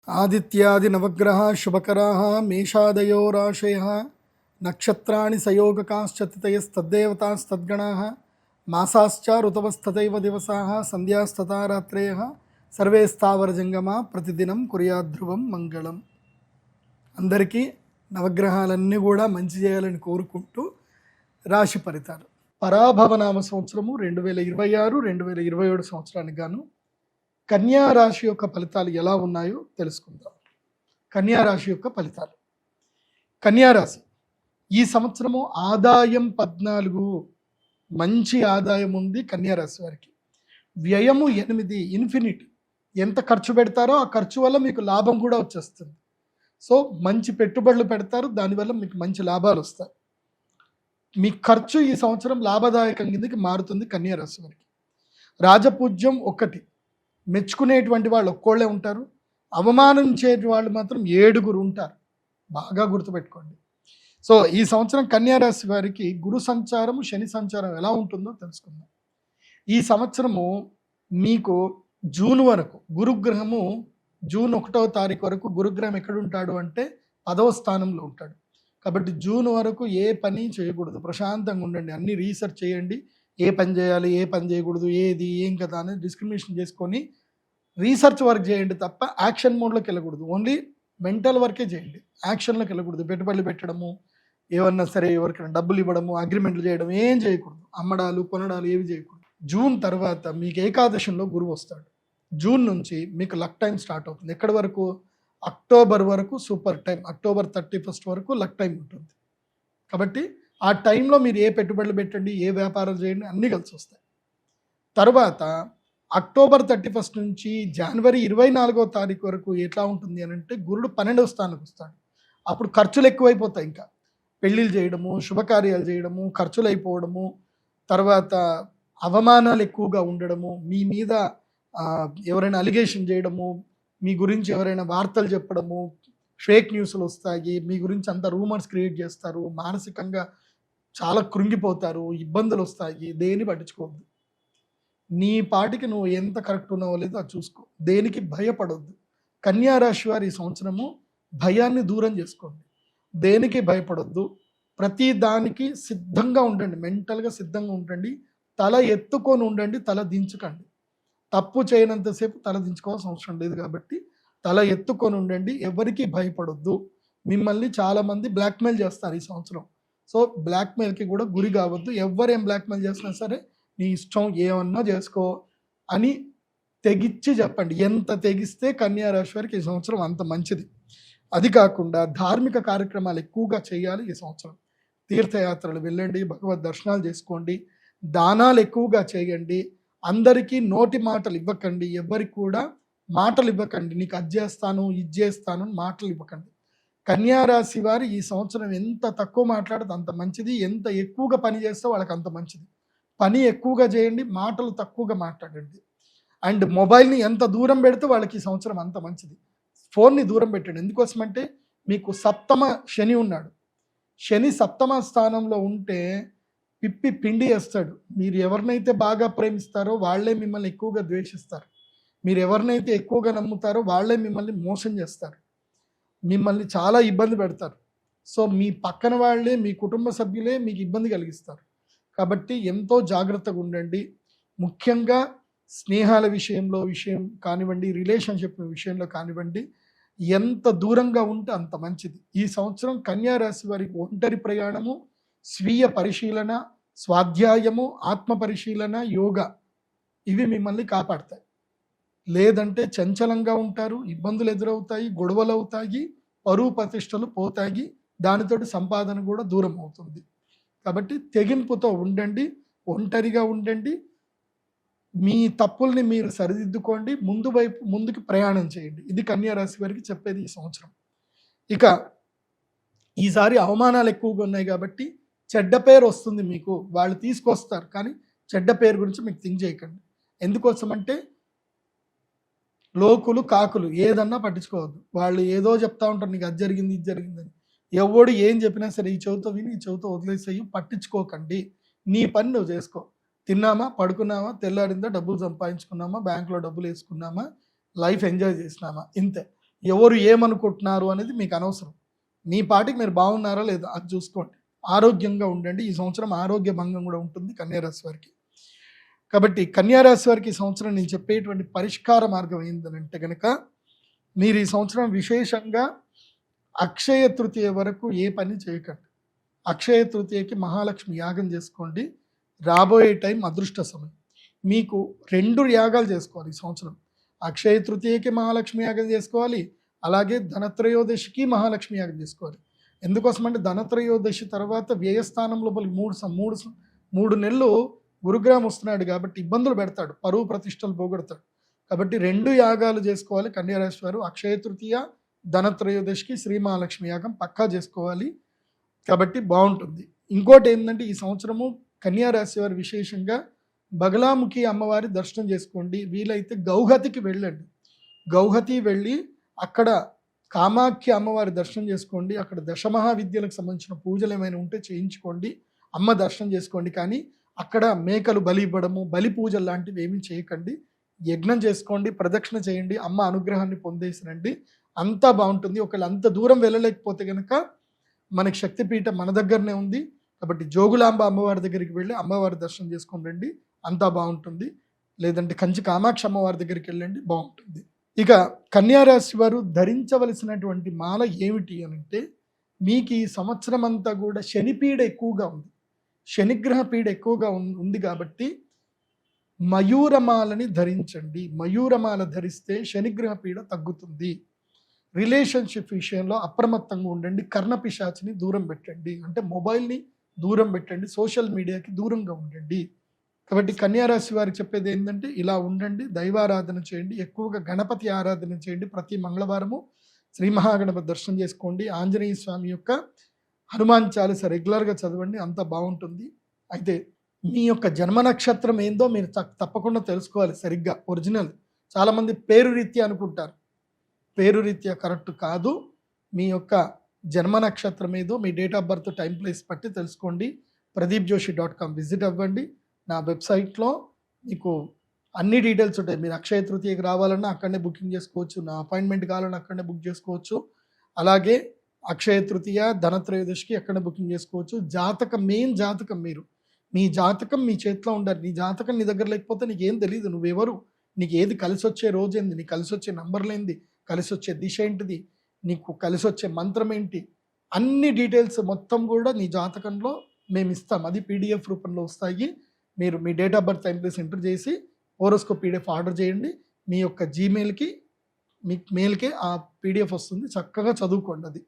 ఆదిత్యాది నవగ్రహ శుభకరాः మేషాదయో రాశయः నక్షత్రాణి సయోగకాశ్చతితయస్తద్దేవతాస్తద్గణాः మాసాశ్చ ఋతవస్తథైవ దివసాः సంధ్యాస్తథా రాత్రయः సర్వే స్థావరజంగమా ప్రతిదినం కుర్యాద్ధ్రువం మంగళం. అందరికీ నవగ్రహాలన్నీ కూడా మంచి చేయాలని కోరుకుంటూ రాశి ఫలితాలు. పరాభవనామ సంవత్సరము 2026 2027 సంవత్సరానికి గాను కన్యా రాశి యొక్క ఫలితాలు ఎలా ఉన్నాయో తెలుసుకుందాం. కన్యా రాశి యొక్క ఫలితాలు. కన్యా రాశి ఈ సంవత్సరము ఆదాయం 14, మంచి ఆదాయం ఉంది కన్యా రాశి వారికి. వ్యయము 8, ఇన్ఫినిట్. ఎంత ఖర్చు పెడతారో ఆ ఖర్చు వల్ల మీకు లాభం కూడా వచ్చేస్తుంది. సో మంచి పెట్టుబడులు పెడతారు, దానివల్ల మీకు మంచి లాభాలు వస్తాయి. మీ ఖర్చు ఈ సంవత్సరం లాభదాయకం కిందకి మారుతుంది కన్యా రాశి వారికి. రాజపూజ్యం 1, మెచ్చుకునేటువంటి వాళ్ళు ఒక్కోళ్ళే ఉంటారు, అవమానించే వాళ్ళు మాత్రం 7 ఉంటారు. బాగా గుర్తుపెట్టుకోండి. సో ఈ సంవత్సరం కన్యా రాశి వారికి గురు సంచారము శని సంచారం ఎలా ఉంటుందో తెలుసుకుందాం. ఈ సంవత్సరము మీకు జూన్ వరకు గురుగ్రహము జూన్ 1వ తారీఖు వరకు గురుగ్రహం ఎక్కడ ఉంటాడు అంటే 10వ స్థానంలో ఉంటాడు. కాబట్టి జూన్ వరకు ఏ పని చేయకూడదు, ప్రశాంతంగా ఉండండి, అన్ని రీసెర్చ్ చేయండి, ఏ పని చేయాలి ఏ పని చేయకూడదు ఏది ఏం కదా అనేది డిస్క్రిమినేషన్ చేసుకొని రీసెర్చ్ వర్క్ చేయండి తప్ప యాక్షన్ మోడ్లోకి వెళ్ళకూడదు. ఓన్లీ మెంటల్ వర్కే చేయండి, యాక్షన్లోకి వెళ్ళకూడదు. పెట్టుబడులు పెట్టడము, ఏమన్నా సరే ఎవరికైనా డబ్బులు ఇవ్వడము, అగ్రిమెంట్లు చేయడం ఏం చేయకూడదు. అమ్మడాలు కొనడాలు ఏవి చేయకూడదు. జూన్ తర్వాత మీకు ఏకాదశంలో గురువు వస్తాడు. జూన్ నుంచి మీకు లక్ టైం స్టార్ట్ అవుతుంది. ఎక్కడి వరకు? అక్టోబర్ వరకు సూపర్ టైం. అక్టోబర్ 31 వరకు లక్ టైం ఉంటుంది. కాబట్టి ఆ టైంలో మీరు ఏ పెట్టుబడులు పెట్టండి, ఏ వ్యాపారాలు చేయండి, అన్నీ కలిసి వస్తాయి. తర్వాత అక్టోబర్ 31 నుంచి జనవరి 24వ తారీఖు వరకు ఎట్లా ఉంటుంది అని అంటే గురుడు 12వ స్థానానికి వస్తాడు. అప్పుడు ఖర్చులు ఎక్కువైపోతాయి. ఇంకా పెళ్ళిళ్ళు చేయడము, శుభకార్యాలు చేయడము, ఖర్చులు అయిపోవడము, తర్వాత అవమానాలు ఎక్కువగా ఉండడము, మీ మీద ఎవరైనా అలిగేషన్ చేయడము, మీ గురించి ఎవరైనా వార్తలు చెప్పడము, ఫేక్ న్యూస్లు వస్తాయి, మీ గురించి అంత రూమర్స్ క్రియేట్ చేస్తారు, మానసికంగా చాలా కృంగిపోతారు, ఇబ్బందులు వస్తాయి. దేని పట్టించుకోవద్దు. నీ పాటికి నువ్వు ఎంత కరెక్ట్ ఉన్నావో లేదో అది చూసుకో. దేనికి భయపడొద్దు. కన్యా రాశి వారి ఈ సంవత్సరము భయాన్ని దూరం చేసుకోండి. దేనికి భయపడొద్దు. ప్రతి దానికి సిద్ధంగా ఉండండి, మెంటల్గా సిద్ధంగా ఉండండి. తల ఎత్తుకొని ఉండండి, తల దించకండి. తప్పు చేయనంతసేపు తల దించుకోవాల్సిన అవసరం లేదు. కాబట్టి తల ఎత్తుకొని ఉండండి, ఎవరికి భయపడొద్దు. మిమ్మల్ని చాలామంది బ్లాక్మెయిల్ చేస్తారు ఈ సంవత్సరం. సో బ్లాక్మెయిల్కి కూడా గురి కావద్దు. ఎవరేం బ్లాక్మెయిల్ చేసినా సరే నీ ఇష్టం, ఏమన్నా చేసుకో అని తెగిచ్చి చెప్పండి. ఎంత తెగిస్తే కన్యా రాశి వారికి ఈ సంవత్సరం అంత మంచిది. అది కాకుండా ధార్మిక కార్యక్రమాలు ఎక్కువగా చేయాలి ఈ సంవత్సరం. తీర్థయాత్రలు వెళ్ళండి, భగవద్ దర్శనాలు చేసుకోండి, దానాలు ఎక్కువగా చేయండి. అందరికీ నోటి మాటలు ఇవ్వకండి, ఎవరికి కూడా మాటలు ఇవ్వకండి. నీకు అది చేస్తాను ఇది చేస్తాను మాటలు ఇవ్వకండి. కన్యా రాశి వారు ఈ సంవత్సరం ఎంత తక్కువ మాట్లాడితే అంత మంచిది, ఎంత ఎక్కువగా పని చేస్తే వాళ్ళకి అంత మంచిది. పని ఎక్కువగా చేయండి, మాటలు తక్కువగా మాట్లాడండి. అండ్ మొబైల్ని ఎంత దూరం పెడితే వాళ్ళకి ఈ సంవత్సరం అంత మంచిది. ఫోన్ని దూరం పెట్టండి. ఎందుకోసమంటే మీకు సప్తమ శని ఉన్నాడు. శని సప్తమ స్థానంలో ఉంటే పిప్పి పిండి వేస్తాడు. మీరు ఎవరినైతే బాగా ప్రేమిస్తారో వాళ్ళే మిమ్మల్ని ఎక్కువగా ద్వేషిస్తారు. మీరు ఎవరినైతే ఎక్కువగా నమ్ముతారో వాళ్ళే మిమ్మల్ని మోసం చేస్తారు, మిమ్మల్ని చాలా ఇబ్బంది పెడతారు. సో మీ పక్కన వాళ్ళే, మీ కుటుంబ సభ్యులే మీకు ఇబ్బంది కలిగిస్తారు. కాబట్టి ఎంతో జాగ్రత్తగా ఉండండి. ముఖ్యంగా స్నేహాల విషయం కానివ్వండి, రిలేషన్షిప్ విషయంలో కానివ్వండి, ఎంత దూరంగా ఉంటే అంత మంచిది. ఈ సంవత్సరం కన్యా రాశి వారికి ఒంటరి ప్రయాణము, స్వీయ పరిశీలన, స్వాధ్యాయము, ఆత్మ పరిశీలన, యోగా ఇవి మిమ్మల్ని కాపాడతాయి. లేదంటే చంచలంగా ఉంటారు, ఇబ్బందులు ఎదురవుతాయి, గొడవలు అవుతాయి, పరువు ప్రతిష్టలు పోతాయి, దానితోటి సంపాదన కూడా దూరం అవుతుంది. కాబట్టి తెగింపుతో ఉండండి, ఒంటరిగా ఉండండి, మీ తప్పుల్ని మీరు సరిదిద్దుకోండి, ముందుకు ప్రయాణం చేయండి. ఇది కన్యా రాశి వారికి చెప్పేది ఈ సంవత్సరం. ఇక ఈసారి అవమానాలు ఎక్కువగా ఉన్నాయి కాబట్టి చెడ్డ పేరు వస్తుంది మీకు. వాళ్ళు తీసుకొస్తారు, కానీ చెడ్డ పేరు గురించి మీకు థింక్ చేయకండి. ఎందుకోసమంటే లోకులు కాకులు ఏదన్నా పట్టించుకోవద్దు. వాళ్ళు ఏదో చెప్తా ఉంటారు, నీకు అది జరిగింది ఇది జరిగిందని. ఎవడు ఏం చెప్పినా సరే ఈ చెవితో విని ఈ చెవితో వదిలేసేయి, పట్టించుకోకండి. నీ పని నువ్వు చేసుకో. తిన్నామా, పడుకున్నామా, తెల్లారిందా, డబ్బులు సంపాదించుకున్నామా, బ్యాంకులో డబ్బులు వేసుకున్నామా, లైఫ్ ఎంజాయ్ చేసినామా, ఇంతే. ఎవరు ఏమనుకుంటున్నారు అనేది మీకు అనవసరం. మీ పాటికి మీరు బాగున్నారా లేదా అది చూసుకోండి. ఆరోగ్యంగా ఉండండి. ఈ సంవత్సరం ఆరోగ్య భంగం కూడా ఉంటుంది కన్యారాశి వారికి. కాబట్టి కన్యారాశి వారికి ఈ సంవత్సరం నేను చెప్పేటువంటి పరిష్కార మార్గం ఏంటంటే కనుక, మీరు ఈ సంవత్సరం విశేషంగా అక్షయ తృతీయ వరకు ఏ పని చేయకండి. అక్షయ తృతీయకి మహాలక్ష్మి యాగం చేసుకోండి. రాబోయే టైం అదృష్ట సమయం. మీకు 2 యాగాలు చేసుకోవాలి ఈ సంవత్సరం. అక్షయ తృతీయకి మహాలక్ష్మి యాగం చేసుకోవాలి, అలాగే ధనత్రయోదశికి మహాలక్ష్మి యాగం చేసుకోవాలి. ఎందుకోసం అంటే ధనత్రయోదశి తర్వాత వ్యయస్థానం లోపలికి 3 నెలలు గురుగ్రహం వస్తున్నాడు కాబట్టి ఇబ్బందులు పెడతాడు, పరువు ప్రతిష్టలు పోగొడతాడు. కాబట్టి 2 యాగాలు చేసుకోవాలి కన్యారాశి వారు. అక్షయ తృతీయ, ధనత్రయోదశికి శ్రీ మహాలక్ష్మి యాగం పక్కా చేసుకోవాలి. కాబట్టి బాగుంటుంది. ఇంకోటి ఏంటంటే ఈ సంవత్సరము కన్యారాశి వారు విశేషంగా బగలాముఖి అమ్మవారి దర్శనం చేసుకోండి. వీలైతే గౌహతికి వెళ్ళండి. గౌహతి వెళ్ళి అక్కడ కామాఖ్య అమ్మవారి దర్శనం చేసుకోండి. అక్కడ దశమహావిద్యలకు సంబంధించిన పూజలు ఏమైనా ఉంటే చేయించుకోండి, అమ్మ దర్శనం చేసుకోండి. కానీ అక్కడ మేకలు బలి ఇవ్వడము, బలి పూజలు లాంటివి ఏమీ చేయకండి. యజ్ఞం చేసుకోండి, ప్రదక్షిణ చేయండి, అమ్మ అనుగ్రహాన్ని పొందేసినండి. అంతా బాగుంటుంది. ఒకవేళ అంత దూరం వెళ్ళలేకపోతే కనుక మనకి శక్తిపీఠం మన దగ్గరనే ఉంది. కాబట్టి జోగులాంబ అమ్మవారి దగ్గరికి వెళ్ళి అమ్మవారి దర్శనం చేసుకొని రండి, అంతా బాగుంటుంది. లేదంటే కంచి కామాక్షి అమ్మవారి దగ్గరికి వెళ్ళండి, బాగుంటుంది. ఇక కన్యారాశి వారు ధరించవలసినటువంటి మాల ఏమిటి అని అంటే, మీకు ఈ సంవత్సరం అంతా కూడా శనిపీడ ఎక్కువగా ఉంది, శనిగ్రహ పీడ ఎక్కువగా ఉంది కాబట్టి మయూరమాలని ధరించండి. మయూరమాల ధరిస్తే శనిగ్రహ పీడ తగ్గుతుంది. రిలేషన్షిప్ విషయంలో అప్రమత్తంగా ఉండండి. కర్ణపిశాచిని దూరం పెట్టండి, అంటే మొబైల్ని దూరం పెట్టండి, సోషల్ మీడియాకి దూరంగా ఉండండి. కాబట్టి కన్యారాశి వారికి చెప్పేది ఏంటంటే ఇలా ఉండండి, దైవారాధన చేయండి, ఎక్కువగా గణపతి ఆరాధన చేయండి. ప్రతి మంగళవారము శ్రీ మహాగణపతి దర్శనం చేసుకోండి. ఆంజనేయ స్వామి యొక్క హనుమాన్ చాలీసా రెగ్యులర్గా చదవండి, అంత బాగుంటుంది. అయితే మీ యొక్క జన్మ నక్షత్రం ఏందో మీరు తప్పకుండా తెలుసుకోవాలి సరిగ్గా, ఒరిజినల్. చాలామంది పేరు రీత్యా అనుకుంటారు, పేరు రీత్యా కరెక్ట్ కాదు. మీ యొక్క జన్మ నక్షత్రం ఏదో మీ date of birth, time, place పట్టి తెలుసుకోండి. pradeepjoshi.com విజిట్ అవ్వండి. నా వెబ్సైట్లో మీకు అన్ని డీటెయిల్స్ ఉంటాయి. మీరు అక్షయ తృతీయకి రావాలన్నా అక్కడనే బుకింగ్ చేసుకోవచ్చు, నా అపాయింట్మెంట్ కావాలన్నా అక్కడనే బుక్ చేసుకోవచ్చు. అలాగే అక్షయ తృతీయ, ధనత్రయోదశికి అక్కడనే బుకింగ్ చేసుకోవచ్చు. జాతకం, మెయిన్ జాతకం, మీ జాతకం మీ చేతిలో ఉండాలి. నీ జాతకం నీ దగ్గర లేకపోతే నీకేం తెలియదు, నువ్వెవరు, నీకు ఏది కలిసి వచ్చే రోజు ఏంది, నీకు కలిసి వచ్చే నంబర్లు ఏంది, కలిసి వచ్చే దిశ ఏంటిది, నీకు కలిసి వచ్చే మంత్రం ఏంటి, అన్ని డీటెయిల్స్ మొత్తం కూడా నీ జాతకంలో మేము ఇస్తాం. అది పీడిఎఫ్ రూపంలో వస్తాయి. మీరు మీ date of birth, time, place enter చేసి హోరోస్కోప్ పీడిఎఫ్ ఆర్డర్ చేయండి. మీ యొక్క జీమెయిల్కి, మీ మెయిల్కి ఆ పీడిఎఫ్ వస్తుంది. చక్కగా చదువుకోండి. అది